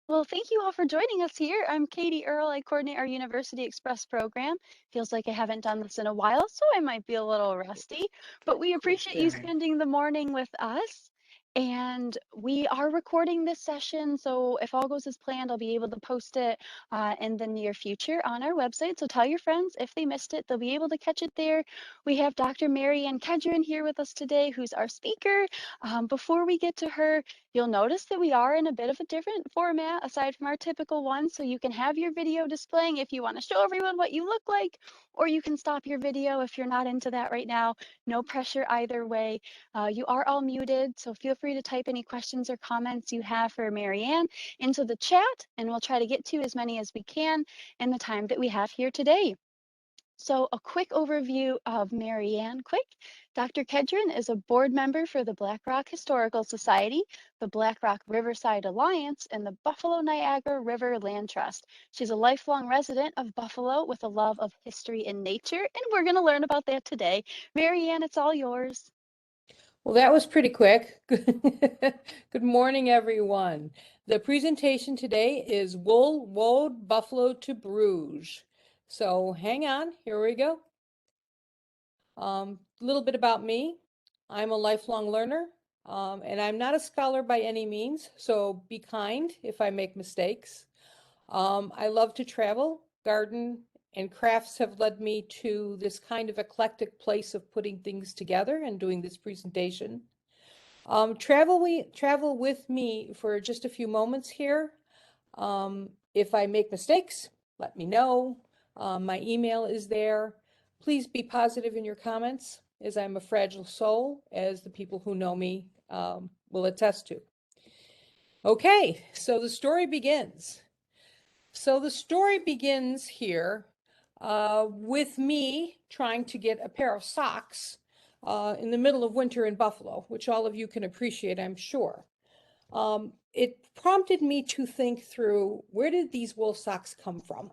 Well, thank you all for joining us here. I'm Katie Earle. I coordinate our University Express program. Feels like I haven't done this in a while, so I might be a little rusty, but we appreciate you Sharing. spending the morning with us. And we are recording this session, so if all goes as planned, I'll be able to post it in the near future on our website. So tell your friends if they missed it, they'll be able to catch it there. We have Dr. Mary Ann Kedron here with us today, who's our speaker. Before we get to her, you'll notice that we are in a bit of a different format aside from our typical one. So you can have your video displaying if you want to show everyone what you look like, or you can stop your video if you're not into that right now. No pressure either way. You are all muted, so feel free to type any questions or comments you have for Marianne into the chat, and we'll try to get to as many as we can in the time that we have here today. So a quick overview of Marianne Quick. Dr. Kedron is a board member for the Black Rock Historical Society, the Black Rock Riverside Alliance, and the Buffalo Niagara River Land Trust. She's a lifelong resident of Buffalo with a love of history and nature, and we're going to learn about that today. Marianne, it's all yours. Well, that was pretty quick. Good morning, everyone. The presentation today is Wool, Woad, Buffalo to Bruges. So hang on, here we go. A little bit about me. I'm a lifelong learner, and I'm not a scholar by any means, so be kind if I make mistakes. I love to travel, garden, and crafts have led me to this kind of eclectic place of putting things together and doing this presentation. Travel with me for just a few moments here. If I make mistakes, let me know. My email is there. Please be positive in your comments, as I'm a fragile soul, as the people who know me will attest to. Okay, so the story begins. Here with me trying to get a pair of socks in the middle of winter in Buffalo, which all of you can appreciate, I'm sure. It prompted me to think through, where did these wool socks come from?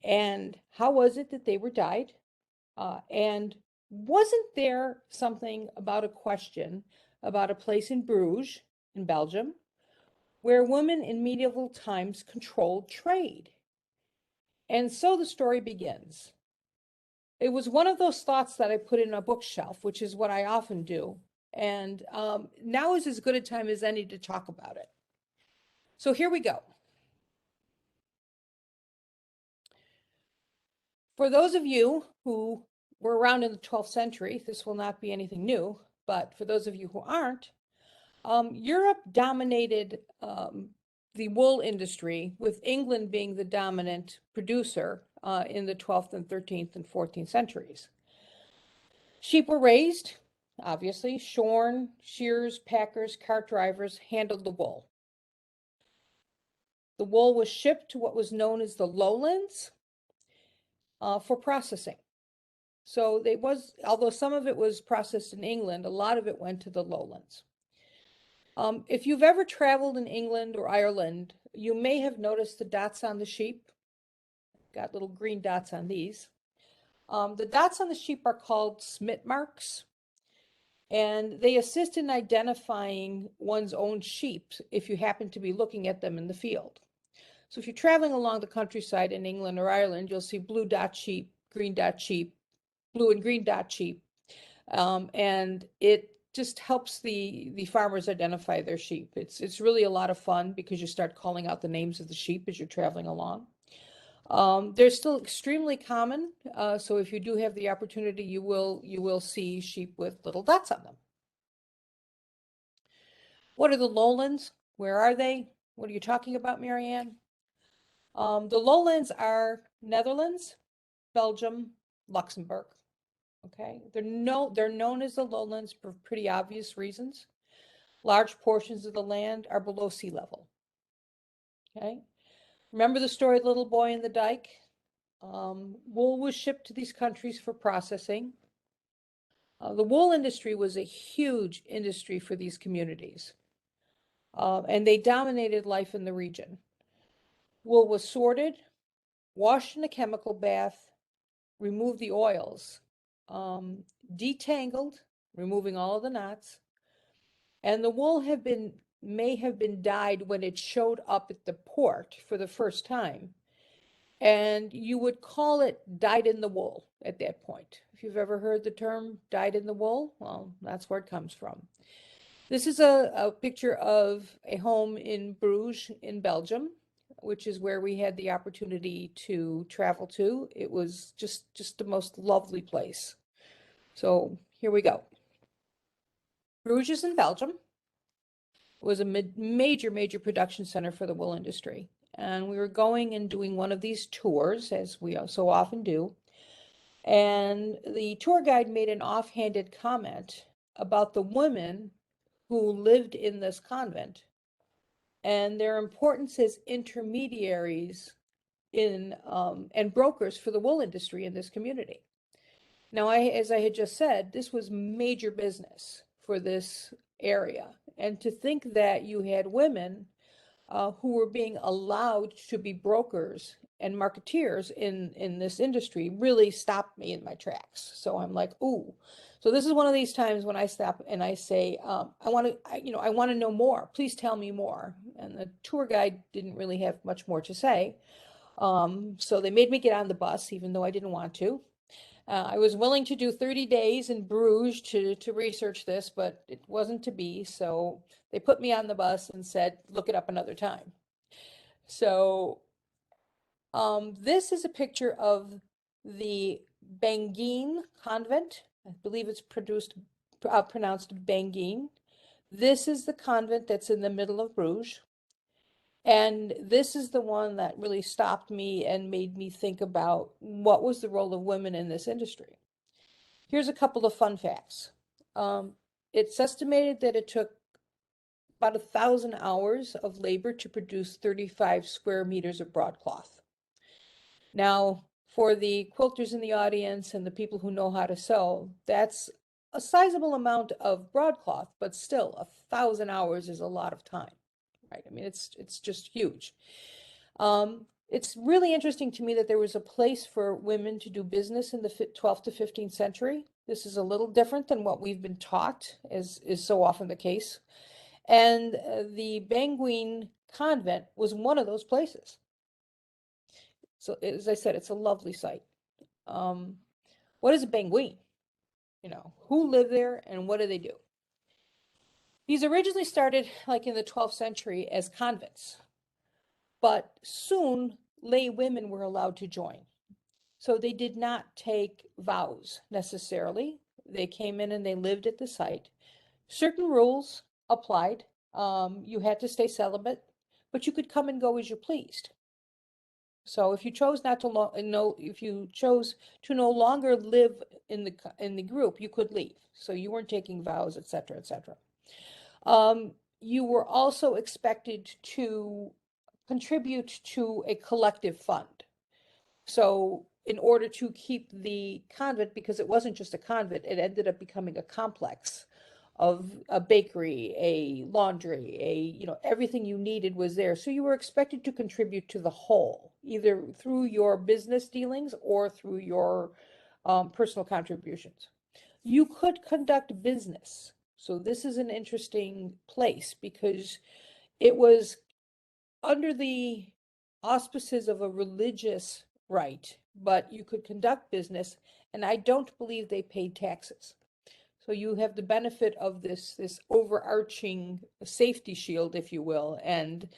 And how was it that they were dyed? And wasn't there something about a question about a place in Bruges, in Belgium, where women in medieval times controlled trade? And so the story begins. It was one of those thoughts that I put in a bookshelf, which is what I often do. And now is as good a time as any to talk about it. So here we go. For those of you who were around in the 12th century, this will not be anything new, but for those of you who aren't, Europe dominated the wool industry, with England being the dominant producer in the 12th and 13th and 14th centuries. Sheep were raised, obviously, shorn, shearers, packers, cart drivers handled the wool. The wool was shipped to what was known as the Lowlands for processing. So it was, although some of it was processed in England, a lot of it went to the Lowlands. If you've ever traveled in England or Ireland, you may have noticed the dots on the sheep. Got little green dots on these. The dots on the sheep are called smit marks, and they assist in identifying one's own sheep if you happen to be looking at them in the field. So if you're traveling along the countryside in England or Ireland, you'll see blue dot sheep, green dot sheep, blue and green dot sheep, and it just helps the farmers identify their sheep. It's really a lot of fun because you start calling out the names of the sheep as you're traveling along. They're still extremely common, so if you do have the opportunity, you will see sheep with little dots on them. What are the lowlands? Where are they? What are you talking about, Marianne? The lowlands are Netherlands, Belgium, Luxembourg. Okay, they're known as the lowlands for pretty obvious reasons. Large portions of the land are below sea level. Okay, remember the story of the little boy in the dike? Wool was shipped to these countries for processing. The wool industry was a huge industry for these communities, and they dominated life in the region. Wool was sorted, washed in a chemical bath, remove the oils, detangled, removing all of the knots, and the wool had been may have been dyed when it showed up at the port for the first time. And you would call it dyed in the wool at that point. If you've ever heard the term dyed in the wool, well, that's where it comes from. This is a picture of a home in Bruges in Belgium, which is where we had the opportunity to travel to. It was just the most lovely place. So here we go. Bruges in Belgium was a major production center for the wool industry. And we were going and doing one of these tours, as we so often do. And the tour guide made an offhanded comment about the women who lived in this convent and their importance as intermediaries in and brokers for the wool industry in this community. Now, as I had just said, this was major business for this area. And to think that you had women who were being allowed to be brokers and marketeers in this industry really stopped me in my tracks. So I'm like, ooh. So this is one of these times when I stop and I say, I want to know more. Please tell me more. And the tour guide didn't really have much more to say. So they made me get on the bus, even though I didn't want to. I was willing to do 30 days in Bruges to research this, but it wasn't to be. So they put me on the bus and said, look it up another time. So this is a picture of the Bangeen convent. I believe it's pronounced Bangeen. This is the convent that's in the middle of Bruges. And this is the one that really stopped me and made me think about what was the role of women in this industry. Here's a couple of fun facts. It's estimated that it took about 1,000 hours of labor to produce 35 square meters of broadcloth. Now, for the quilters in the audience and the people who know how to sew, that's a sizable amount of broadcloth, but still 1,000 hours is a lot of time, right? I mean, it's just huge. It's really interesting to me that there was a place for women to do business in the 12th to 15th century. This is a little different than what we've been taught, as is so often the case. And the Bangeen convent was one of those places. So as I said, it's a lovely site. What is a Bangeen? You know, who lived there and what do they do? These originally started like in the 12th century as convents, but soon lay women were allowed to join. So they did not take vows necessarily. They came in and they lived at the site. Certain rules applied. You had to stay celibate, but you could come and go as you pleased. So if you chose not to if you chose to no longer live in the group, you could leave. So you weren't taking vows, etc., etc. You were also expected to contribute to a collective fund. So in order to keep the convent, because it wasn't just a convent, it ended up becoming a complex of a bakery, a laundry, everything you needed was there. So you were expected to contribute to the whole, either through your business dealings or through your personal contributions. You could conduct business. So this is an interesting place because it was under the auspices of a religious right, but you could conduct business, and I don't believe they paid taxes. So you have the benefit of this overarching safety shield, if you will, and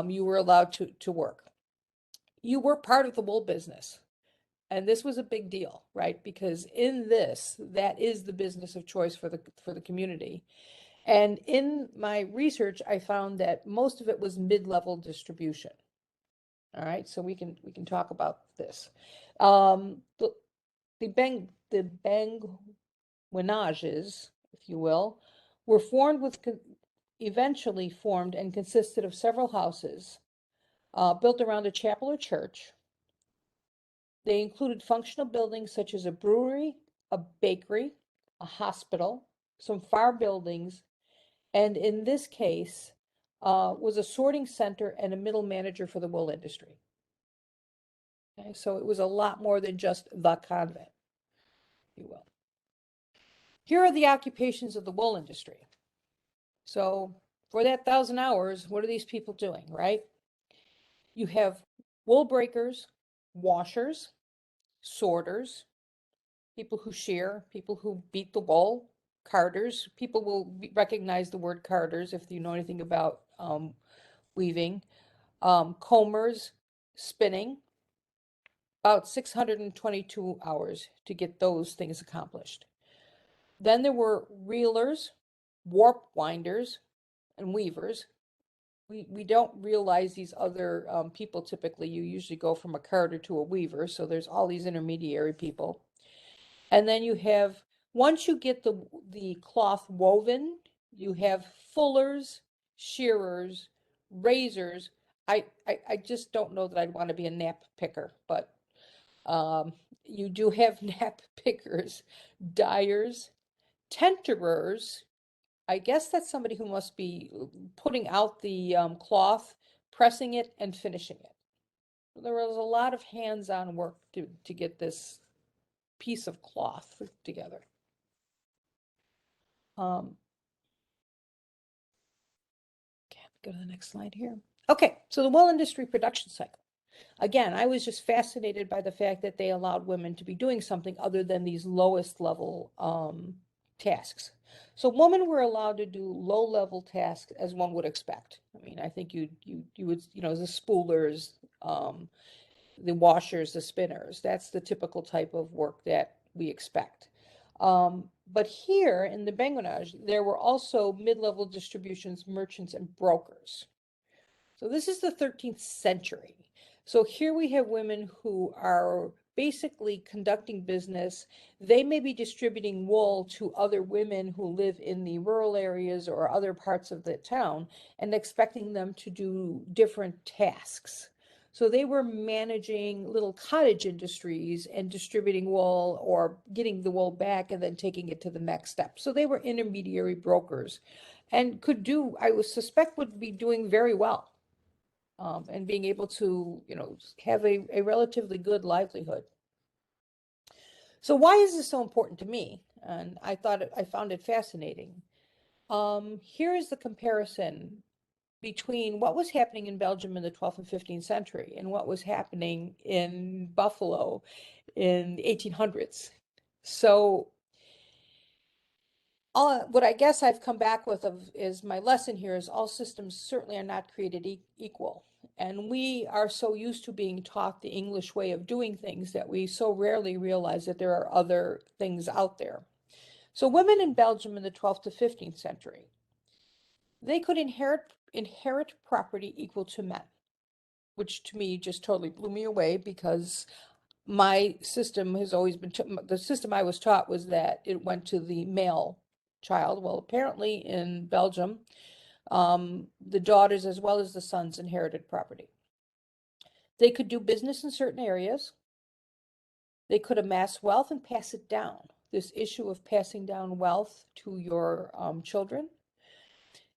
you were allowed to work. You were part of the wool business. And this was a big deal, right? Because in this, that is the business of choice for the community. And in my research, I found that most of it was mid-level distribution. All right, so we can talk about this. The Bangwenages, if you will, were eventually formed and consisted of several houses built around a chapel or church. They included functional buildings such as a brewery, a bakery, a hospital, some farm buildings, and in this case, was a sorting center and a middle manager for the wool industry. Okay, so it was a lot more than just the convent, if you will. Here are the occupations of the wool industry. So for that 1,000 hours, what are these people doing, right? You have wool breakers, washers, sorters, people who shear, people who beat the wool, carders. People will recognize the word carders if you know anything about weaving. Combers, spinning, about 622 hours to get those things accomplished. Then there were reelers, warp winders, and weavers. We don't realize these other people typically. You usually go from a carder to a weaver, so there's all these intermediary people. And then you have, once you get the cloth woven, you have fullers, shearers, razors. I just don't know that I'd want to be a nap picker, but you do have nap pickers, dyers, tenterers. I guess that's somebody who must be putting out the cloth, pressing it, and finishing it. There was a lot of hands-on work to get this piece of cloth together. Okay, go to the next slide here. Okay, so the wool industry production cycle. Again, I was just fascinated by the fact that they allowed women to be doing something other than these lowest level tasks. So women were allowed to do low level tasks as one would expect. I mean, I think you would, you know, the spoolers, the washers, the spinners. That's the typical type of work that we expect. But here in the Bangladesh, there were also mid-level distributions, merchants, and brokers. So this is the 13th century. So here we have women who are basically conducting business. They may be distributing wool to other women who live in the rural areas or other parts of the town and expecting them to do different tasks. So they were managing little cottage industries and distributing wool or getting the wool back and then taking it to the next step. So they were intermediary brokers and could do, I would suspect, would be doing very well. And being able to, you know, have a relatively good livelihood. So why is this so important to me? And I found it fascinating. Here is the comparison between what was happening in Belgium in the 12th and 15th century and what was happening in Buffalo in the 1800s. So what I guess I've come back with is my lesson here is all systems certainly are not created equal. And we are so used to being taught the English way of doing things that we so rarely realize that there are other things out there. So women in Belgium in the 12th to 15th century, they could inherit property equal to men, which to me just totally blew me away because my system has always been, the system I was taught was that it went to the male child. Well, apparently in Belgium, the daughters as well as the sons inherited property. They could do business in certain areas. They could amass wealth and pass it down. This issue of passing down wealth to your children.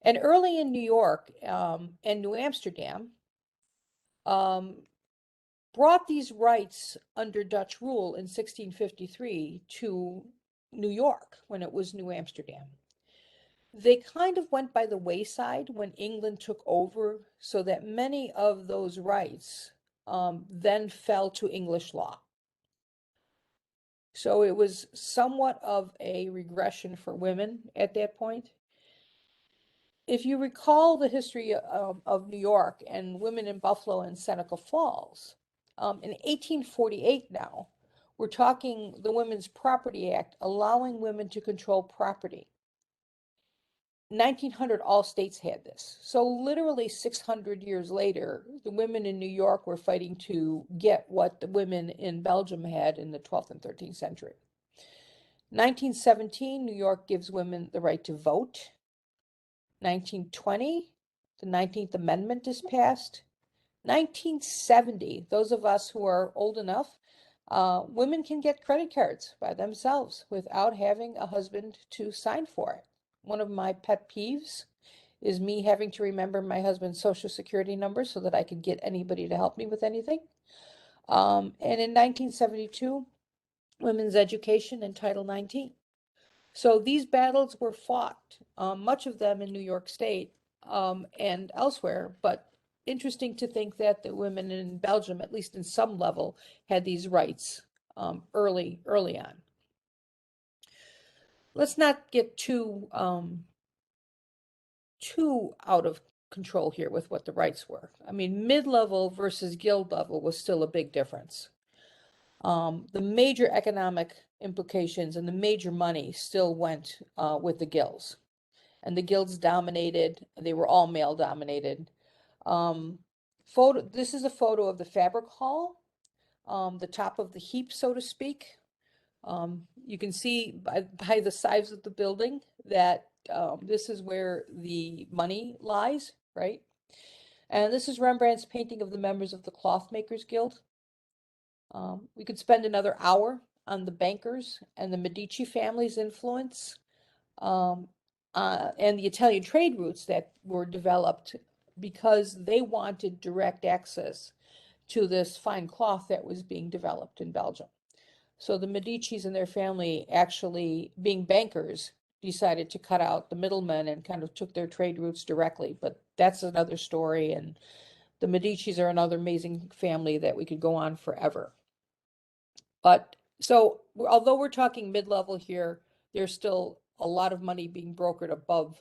And early in New York and New Amsterdam, brought these rights under Dutch rule in 1653 to New York when it was New Amsterdam. They kind of went by the wayside when England took over, so that many of those rights then fell to English law. So it was somewhat of a regression for women at that point. If you recall the history of New York and women in Buffalo and Seneca Falls, in 1848 now, we're talking the Women's Property Act allowing women to control property. 1900, all states had this. So literally 600 years later, the women in New York were fighting to get what the women in Belgium had in the 12th and 13th century. 1917, New York gives women the right to vote. 1920, the 19th Amendment is passed. 1970, those of us who are old enough, women can get credit cards by themselves without having a husband to sign for it. One of my pet peeves is me having to remember my husband's social security number so that I could get anybody to help me with anything. And in 1972, women's education in Title 19. So these battles were fought, much of them in New York State, and elsewhere, but interesting to think that the women in Belgium, at least in some level, had these rights early on. Let's not get too out of control here with what the rights were. I mean, mid-level versus guild level was still a big difference. The major economic implications and the major money still went with the guilds. And the guilds dominated, they were all male dominated. This is a photo of the fabric hall, the top of the heap, so to speak. You can see by the size of the building that this is where the money lies, right? And this is Rembrandt's painting of the members of the Cloth Makers Guild. We could spend another hour on the bankers and the Medici family's influence, and the Italian trade routes that were developed because they wanted direct access to this fine cloth that was being developed in Belgium. So the Medicis and their family, actually being bankers, decided to cut out the middlemen and kind of took their trade routes directly. But that's another story, and the Medicis are another amazing family that we could go on forever. But so although we're talking mid-level here, there's still a lot of money being brokered above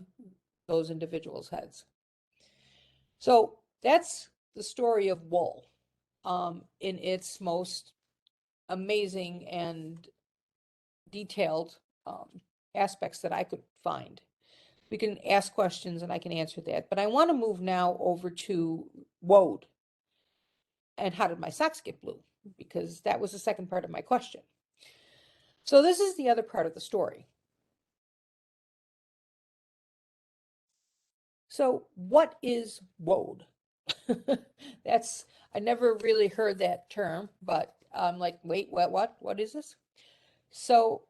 those individuals' heads. So that's the story of wool in its most amazing and detailed aspects that I could find. We can ask questions and I can answer that. But I want to move now over to Woad. And how did my socks get blue? Because that was the second part of my question. So this is the other part of the story. So what is Woad? I never really heard that term, but I'm like, wait, what is this? So,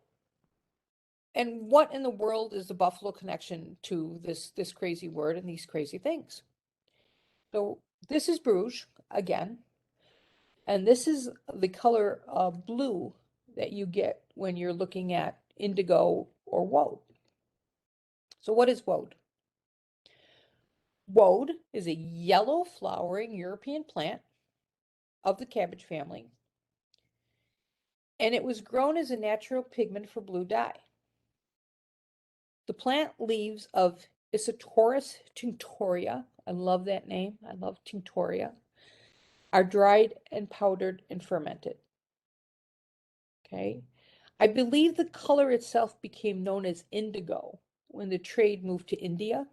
and what in the world is the Buffalo connection to this crazy word and these crazy things? So this is Bruges again, and this is the color blue that you get when you're looking at indigo or woad. So what is woad? Woad is a yellow flowering European plant of the cabbage family, and it was grown as a natural pigment for blue dye. The plant leaves of Isatorus tinctoria, I love that name, I love tinctoria, are dried and powdered and fermented. Okay, I believe the color itself became known as indigo when the trade moved to India.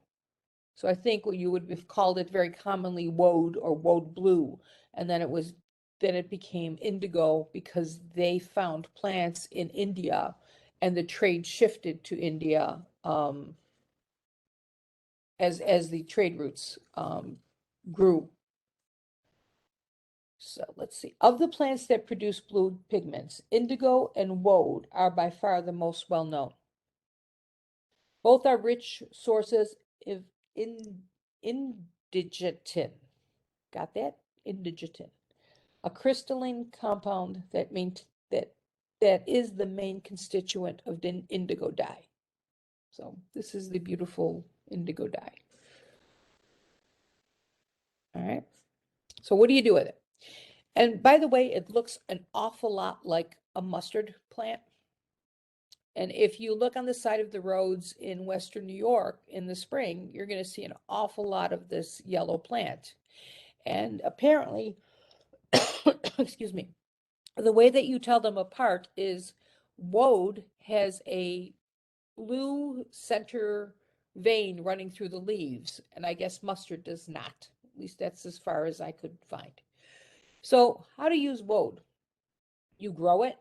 So I think what you would have called it very commonly woad or woad blue, and then it became indigo because they found plants in India, and the trade shifted to India as the trade routes grew. So let's see. Of the plants that produce blue pigments, indigo and woad are by far the most well known. Both are rich sources of indigetin. Got that? Indigetin, a crystalline compound that is the main constituent of indigo dye. So this is the beautiful indigo dye. All right. So what do you do with it? And by the way, it looks an awful lot like a mustard plant. And if you look on the side of the roads in Western New York in the spring, you're going to see an awful lot of this yellow plant. And apparently, excuse me, the way that you tell them apart is woad has a blue center vein running through the leaves, and I guess mustard does not. At least that's as far as I could find. So how to use woad? You grow it,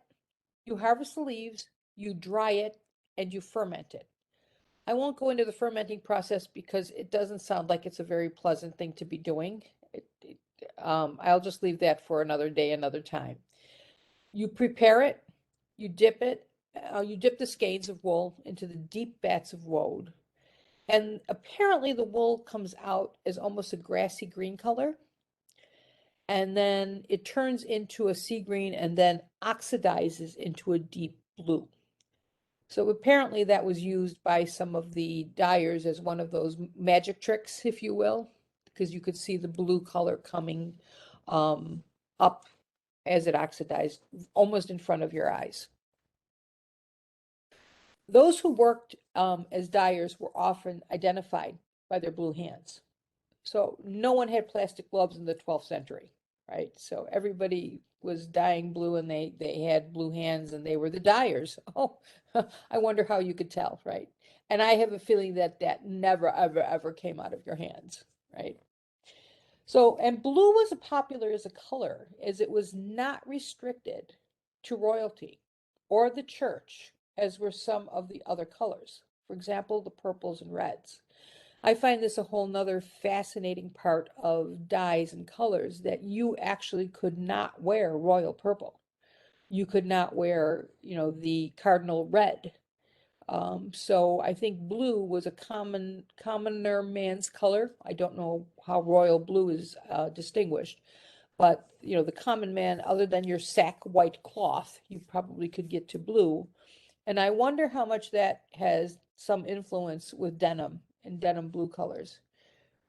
you harvest the leaves, you dry it, and you ferment it. I won't go into the fermenting process because it doesn't sound like it's a very pleasant thing to be doing. I'll just leave that for another day, another time. You prepare it, you dip the skeins of wool into the deep vats of woad. And apparently the wool comes out as almost a grassy green color. And then it turns into a sea green and then oxidizes into a deep blue. So apparently that was used by some of the dyers as one of those magic tricks, if you will, because you could see the blue color coming up as it oxidized almost in front of your eyes. Those who worked as dyers were often identified by their blue hands. So no one had plastic gloves in the 12th century, right? So everybody was dyeing blue and they had blue hands and they were the dyers. Oh, I wonder how you could tell, right? And I have a feeling that that never, ever, ever came out of your hands, right? So, and blue was popular as a color as it was not restricted to royalty or the church, as were some of the other colors. For example, the purples and reds. I find this a whole nother fascinating part of dyes and colors that you actually could not wear royal purple. You could not wear, the cardinal red. So I think blue was a commoner man's color. I don't know how royal blue is distinguished, but the common man, other than your sack white cloth, you probably could get to blue. And I wonder how much that has some influence with denim and denim blue colors,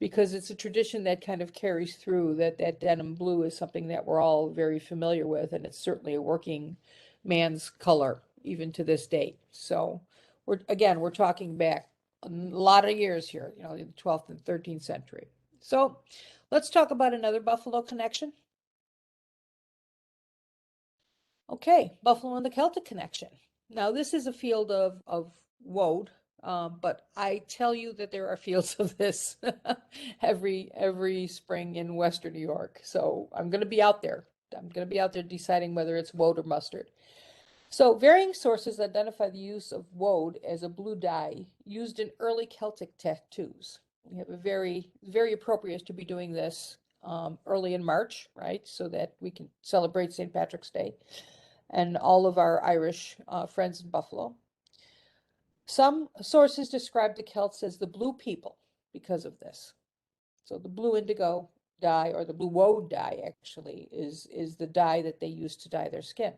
because it's a tradition that kind of carries through that denim blue is something that we're all very familiar with, and it's certainly a working man's color even to this date. So we're talking back a lot of years here, in the 12th and 13th century. So let's talk about another Buffalo connection. Okay, Buffalo and the Celtic connection. Now, this is a field of woad, but I tell you that there are fields of this every spring in Western New York. So I'm going to be out there. I'm going to be out there deciding whether it's woad or mustard. So varying sources identify the use of woad as a blue dye used in early Celtic tattoos. We have a very appropriate to be doing this early in March, right? So that we can celebrate St. Patrick's Day and all of our Irish friends in Buffalo. Some sources describe the Celts as the blue people because of this. So the blue indigo dye, or the blue woad dye actually, is the dye that they use to dye their skin.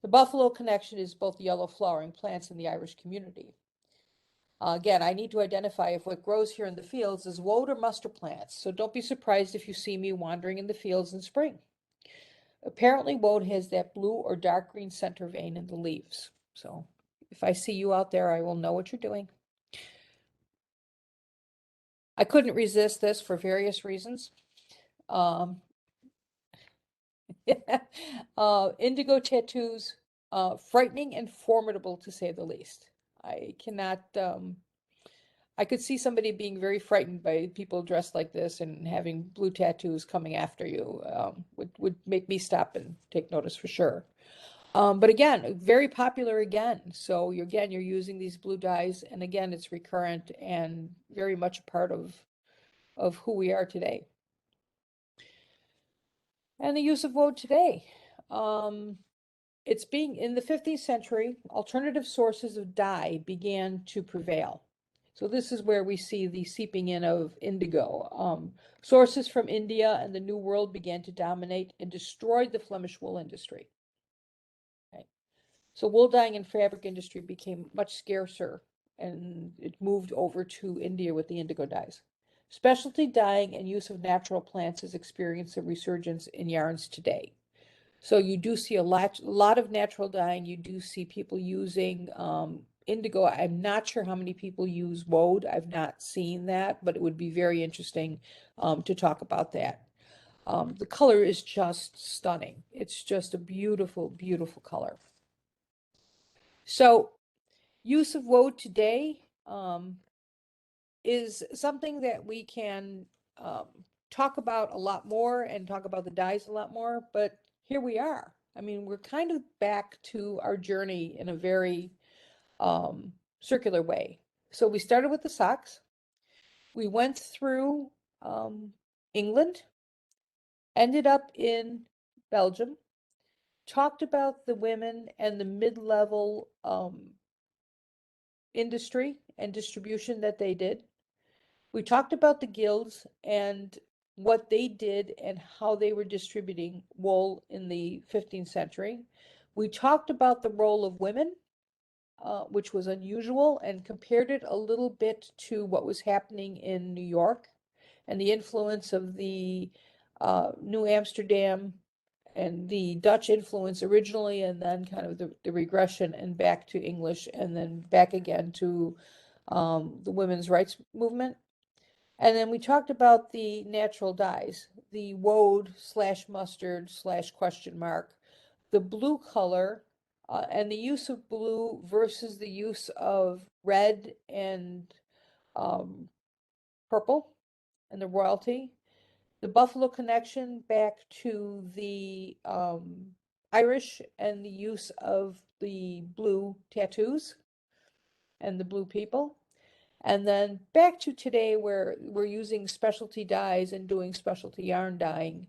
The Buffalo connection is both yellow flowering plants in the Irish community. Again, I need to identify if what grows here in the fields is woad or mustard plants, so don't be surprised if you see me wandering in the fields in spring. Apparently, woad has that blue or dark green center vein in the leaves. So if I see you out there, I will know what you're doing. I couldn't resist this for various reasons. Indigo tattoos, frightening and formidable to say the least. I cannot, I could see somebody being very frightened by people dressed like this and having blue tattoos coming after you. Would make me stop and take notice for sure. But again, very popular again. So you're using these blue dyes, and again, it's recurrent and very much a part of who we are today. And the use of woad today. It's being in the 15th century, alternative sources of dye began to prevail. So this is where we see the seeping in of indigo. Sources from India and the New World began to dominate and destroyed the Flemish wool industry. Okay. So wool dyeing and fabric industry became much scarcer, and it moved over to India with the indigo dyes. Specialty dyeing and use of natural plants has experienced a resurgence in yarns today. So you do see a lot of natural dyeing. You do see people using indigo. I'm not sure how many people use woad. I've not seen that, but it would be very interesting to talk about that. The color is just stunning. It's just a beautiful, beautiful color. So use of woad today is something that we can talk about a lot more and talk about the dyes a lot more, but here we are. I mean, we're kind of back to our journey in a very circular way. So we started with the socks. We went through England, ended up in Belgium, talked about the women and the mid-level industry and distribution that they did. We talked about the guilds and what they did and how they were distributing wool in the 15th century. We talked about the role of women which was unusual, and compared it a little bit to what was happening in New York and the influence of the New Amsterdam and the Dutch influence originally, and then kind of the regression and back to English, and then back again to the women's rights movement. And then we talked about the natural dyes, the woad slash mustard slash question mark, the blue color, and the use of blue versus the use of red and um, purple and the royalty, the Buffalo connection back to the Irish and the use of the blue tattoos and the blue people. And then back to today where we're using specialty dyes and doing specialty yarn dyeing.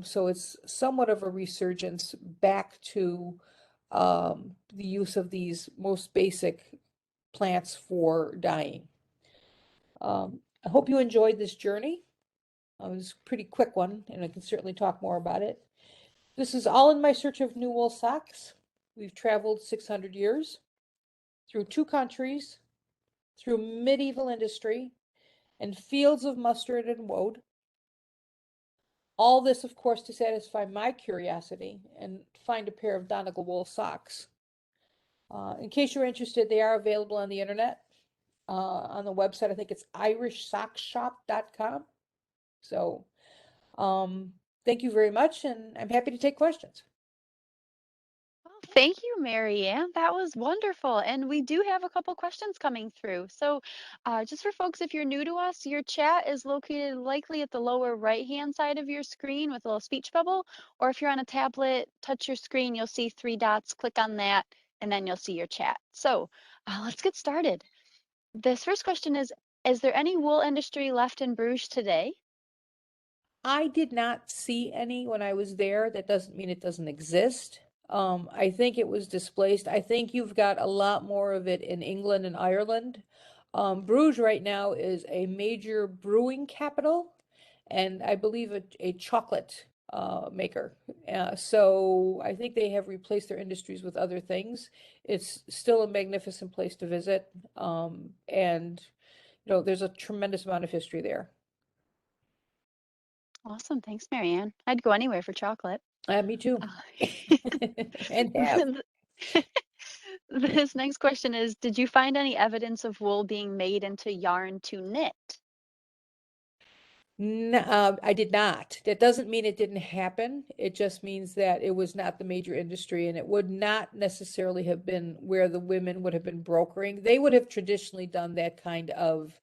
So it's somewhat of a resurgence back to the use of these most basic plants for dyeing. I hope you enjoyed this journey. It was a pretty quick one, and I can certainly talk more about it. This is all in my search of new wool socks. We've traveled 600 years through 2 countries, through medieval industry, and fields of mustard and woad. All this, of course, to satisfy my curiosity and find a pair of Donegal wool socks. In case you're interested, they are available on the internet. On the website, I think it's irishsockshop.com. So, thank you very much, and I'm happy to take questions. Well, thank you, Marianne. That was wonderful. And we do have a couple questions coming through. So, just for folks, if you're new to us, your chat is located likely at the lower right-hand side of your screen with a little speech bubble. Or if you're on a tablet, touch your screen, you'll see 3 dots, click on that, and then you'll see your chat. So, let's get started. This first question is there any wool industry left in Bruges today? I did not see any when I was there. That doesn't mean it doesn't exist. I think it was displaced. I think you've got a lot more of it in England and Ireland. Bruges right now is a major brewing capital, and I believe a chocolate maker. So I think they have replaced their industries with other things. It's still a magnificent place to visit, and there's a tremendous amount of history there. Awesome. Thanks, Marianne. I'd go anywhere for chocolate. Me too. Uh, And have. This next question is, did you find any evidence of wool being made into yarn to knit? I did not. That doesn't mean it didn't happen. It just means that it was not the major industry, and it would not necessarily have been where the women would have been brokering. They would have traditionally done that kind of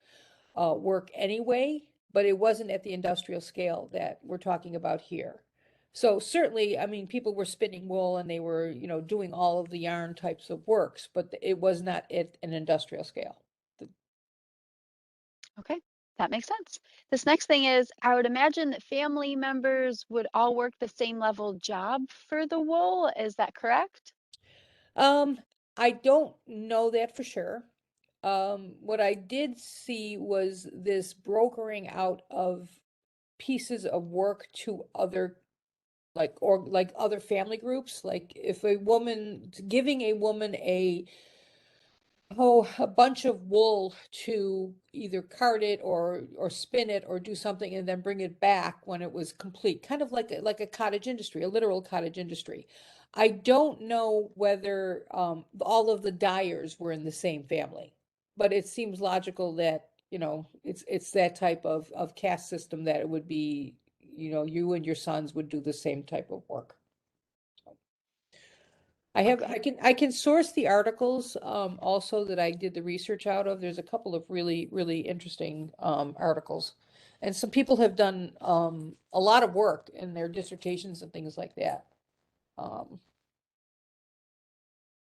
work anyway, but it wasn't at the industrial scale that we're talking about here. So certainly, I mean, people were spinning wool and they were, doing all of the yarn types of works, but it was not at an industrial scale. Okay, that makes sense. This next thing is, I would imagine that family members would all work the same level job for the wool. Is that correct? Um, I don't know that for sure. What I did see was this brokering out of pieces of work to other like other family groups. Like if a woman giving a woman a bunch of wool to either card it or spin it or do something and then bring it back when it was complete, kind of like a cottage industry, a literal cottage industry. I don't know whether all of the dyers were in the same family, but it seems logical that, it's that type of caste system that it would be, you and your sons would do the same type of work. Okay. I can source the articles also that I did the research out of. There's a couple of really, really interesting articles. And some people have done a lot of work in their dissertations and things like that. Um,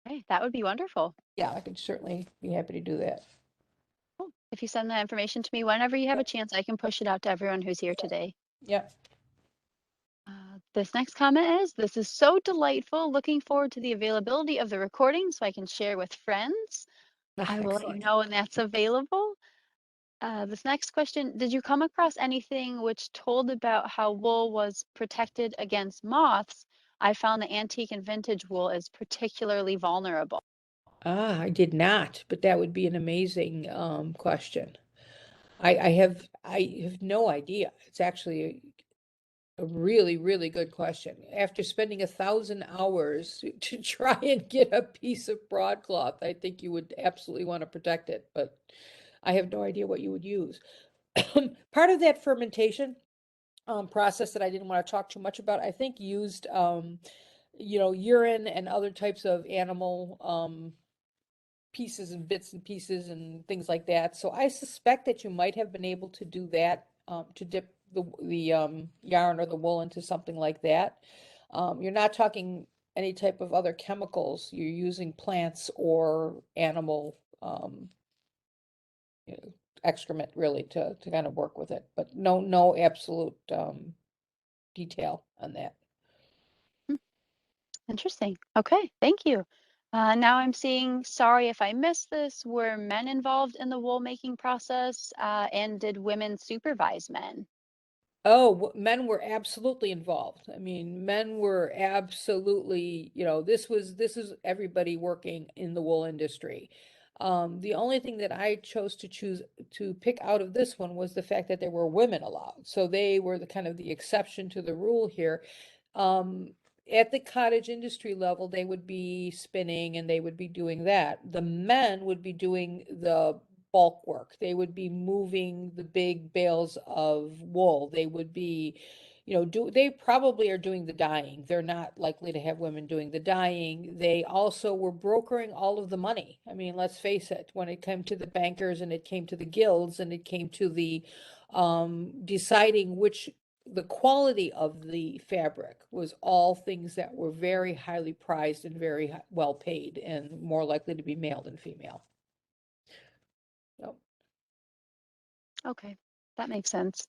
Okay, that would be wonderful. yeah, I could certainly be happy to do that. Cool. If you send that information to me whenever you have a Yep, chance, I can push it out to everyone who's here today. yep. This next comment is, this is so delightful. Looking forward to the availability of the recording so I can share with friends. I will let you Excellent. know when that's available. This next question, did you come across anything which told about how wool was protected against moths? I found the antique and vintage wool is particularly vulnerable. Ah, I did not, but that would be an amazing question. I have no idea. It's actually a really, really good question. After spending 1,000 hours to try and get a piece of broadcloth, I think you would absolutely want to protect it, but I have no idea what you would use. Part of that fermentation process that I didn't want to talk too much about, I think used urine and other types of animal pieces and bits and pieces and things like that. So I suspect that you might have been able to do that, to dip the yarn or the wool into something like that. You're not talking any type of other chemicals. You're using plants or animal you know, excrement really to kind of work with it, but no absolute detail on that. Hmm, interesting. Okay, thank you. Now I'm seeing, sorry if I missed this, were men involved in the wool making process, and did women supervise men? Oh, men were absolutely involved. I mean, men were absolutely, this is everybody working in the wool industry. The only thing that I chose to pick out of this one was the fact that there were women allowed. So they were the kind of the exception to the rule here. Um, at the cottage industry level, they would be spinning and they would be doing that. The men would be doing the bulk work. They would be moving the big bales of wool. They would be, they probably are doing the dyeing. They're not likely to have women doing the dyeing. They also were brokering all of the money. I mean, let's face it, when it came to the bankers and it came to the guilds and it came to the deciding the quality of the fabric was all things that were very highly prized and very well paid and more likely to be male than female. So, Okay, that makes sense.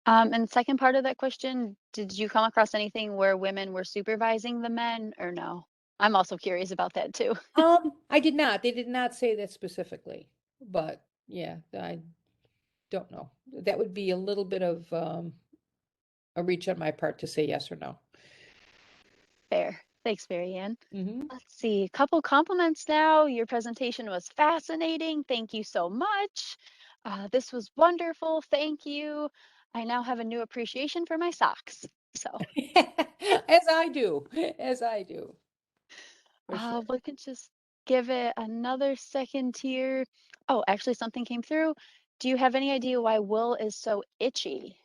And second part of that question, did you come across anything where women were supervising the men or no? I'm also curious about that too. I did not. They did not say that specifically, but yeah, I don't know. That would be a little bit of a reach on my part to say yes or no. Fair. Thanks, Marianne. Hmm. Let's see, a couple compliments now. Your presentation was fascinating. Thank you so much. This was wonderful. Thank you. I now have a new appreciation for my socks. So, As I do, as I do, for sure. we can just give it another second here. Oh, actually, something came through. Do you have any idea why wool is so itchy?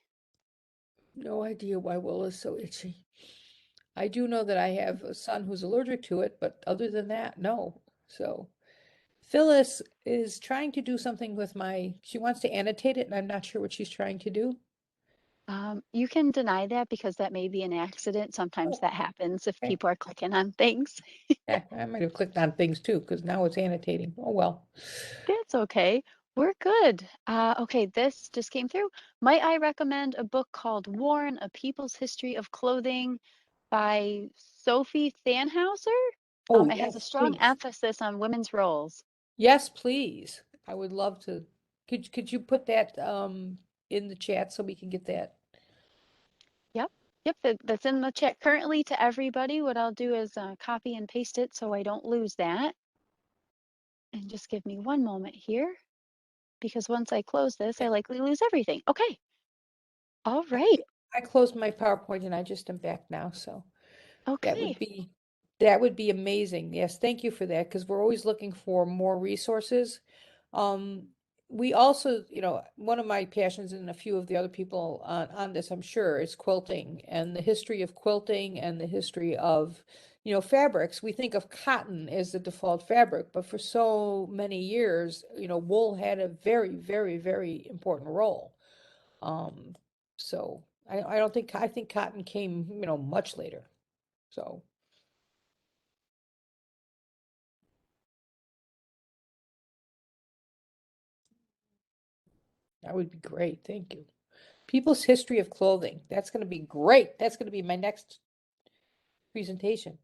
No idea why wool is so itchy. I do know that I have a son who's allergic to it, but other than that, no. So Phyllis is trying to do something with she wants to annotate it, and I'm not sure what she's trying to do. You can deny that because that may be an accident. Sometimes Oh, that happens if okay. people are clicking on things. Yeah, I might have clicked on things too, because now it's annotating. Oh, well. That's okay. We're good. Okay, this just came through. Might I recommend a book called Worn, A People's History of Clothing by Sophie Thanhauser? Oh, It has a yes, strong please. emphasis on women's roles. Yes, please. I would love to. Could you put that in the chat so we can get that? Yep, yep, that's in the chat currently to everybody. What I'll do is copy and paste it so I don't lose that. And just give me one moment here, because once I close this, I likely lose everything. Okay, all I, right, I closed my PowerPoint and I just am back now, so. That would okay. be that would be amazing. Yes, thank you for that, because we're always looking for more resources. Um, we also, one of my passions and a few of the other people on this, I'm sure, is quilting and the history of quilting and the history of, fabrics. We think of cotton as the default fabric, but for so many years, wool had a very, very, very important role. Um, so I don't think I think cotton came, much later. So. That would be great. Thank you. People's history of clothing. That's going to be great. That's going to be my next presentation.